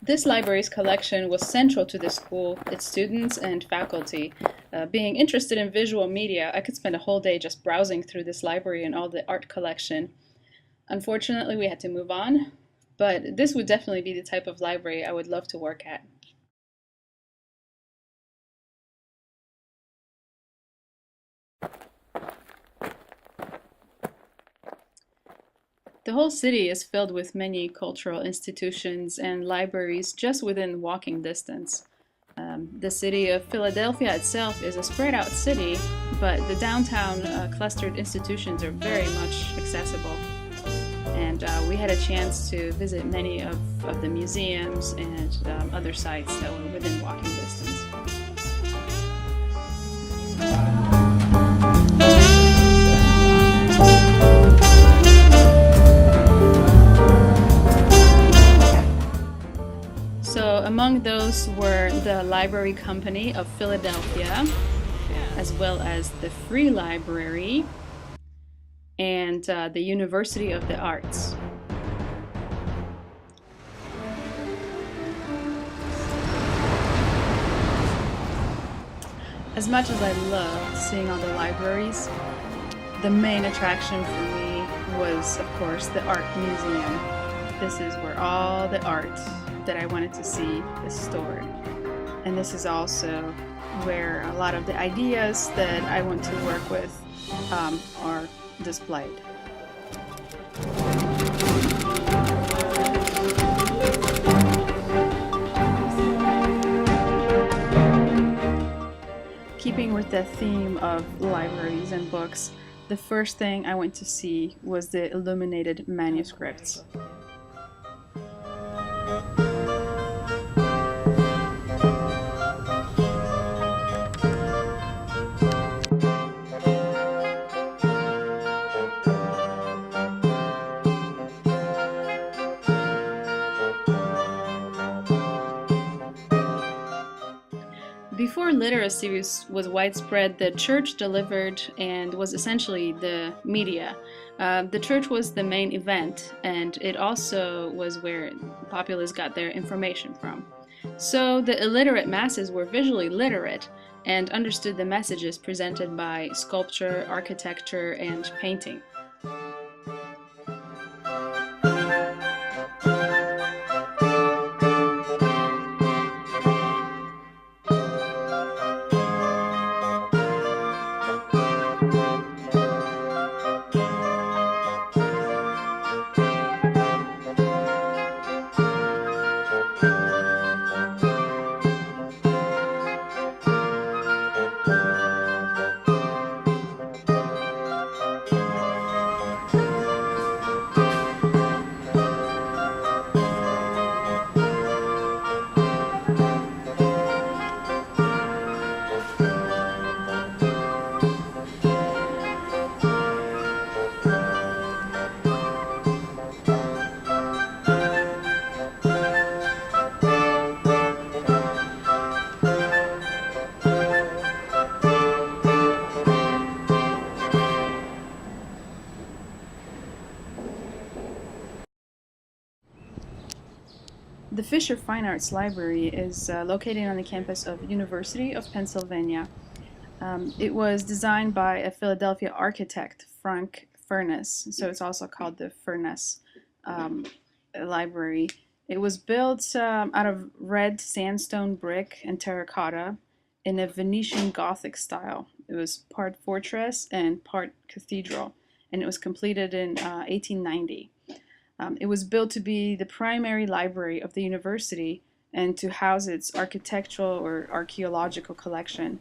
This library's collection was central to the school, its students, and faculty. Being interested in visual media, I could spend a whole day just browsing through this library and all the art collection. Unfortunately, we had to move on, but this would definitely be the type of library I would love to work at. The whole city is filled with many cultural institutions and libraries just within walking distance. The city of Philadelphia itself is a spread out city, but the downtown clustered institutions are very much accessible. And we had a chance to visit many of the museums and other sites that were within walking distance. So among those were the Library Company of Philadelphia, as well as the Free Library and the University of the Arts. As much as I loved seeing all the libraries, the main attraction for me was, of course, the Art Museum. This is where all the art that I wanted to see is stored. And this is also where a lot of the ideas that I want to work with are displayed. Keeping with the theme of libraries and books, the first thing I went to see was the illuminated manuscripts. Before literacy was widespread, the church delivered and was essentially the media. The church was the main event, and it also was where populace got their information from. So the illiterate masses were visually literate and understood the messages presented by sculpture, architecture, and painting. The Fisher Fine Arts Library is located on the campus of University of Pennsylvania. It was designed by a Philadelphia architect, Frank Furness, so it's also called the Furness Library. It was built out of red sandstone brick and terracotta in a Venetian Gothic style. It was part fortress and part cathedral, and it was completed in 1890. It was built to be the primary library of the university and to house its architectural or archaeological collection.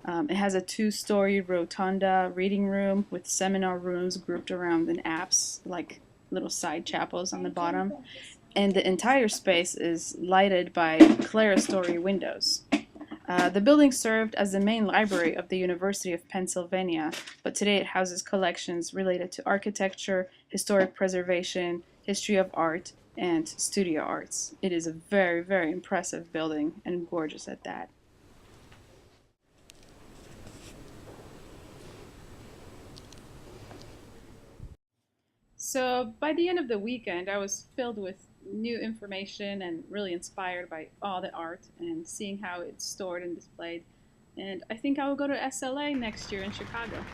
It has a two-story rotunda reading room with seminar rooms grouped around an apse, like little side chapels on the bottom. And the entire space is lighted by clerestory windows. The building served as the main library of the University of Pennsylvania, but today it houses collections related to architecture, historic preservation, history of art, and studio arts. It is a very, very impressive building and gorgeous at that. So by the end of the weekend, I was filled with new information and really inspired by all the art and seeing how it's stored and displayed. And I think I will go to SLA next year in Chicago.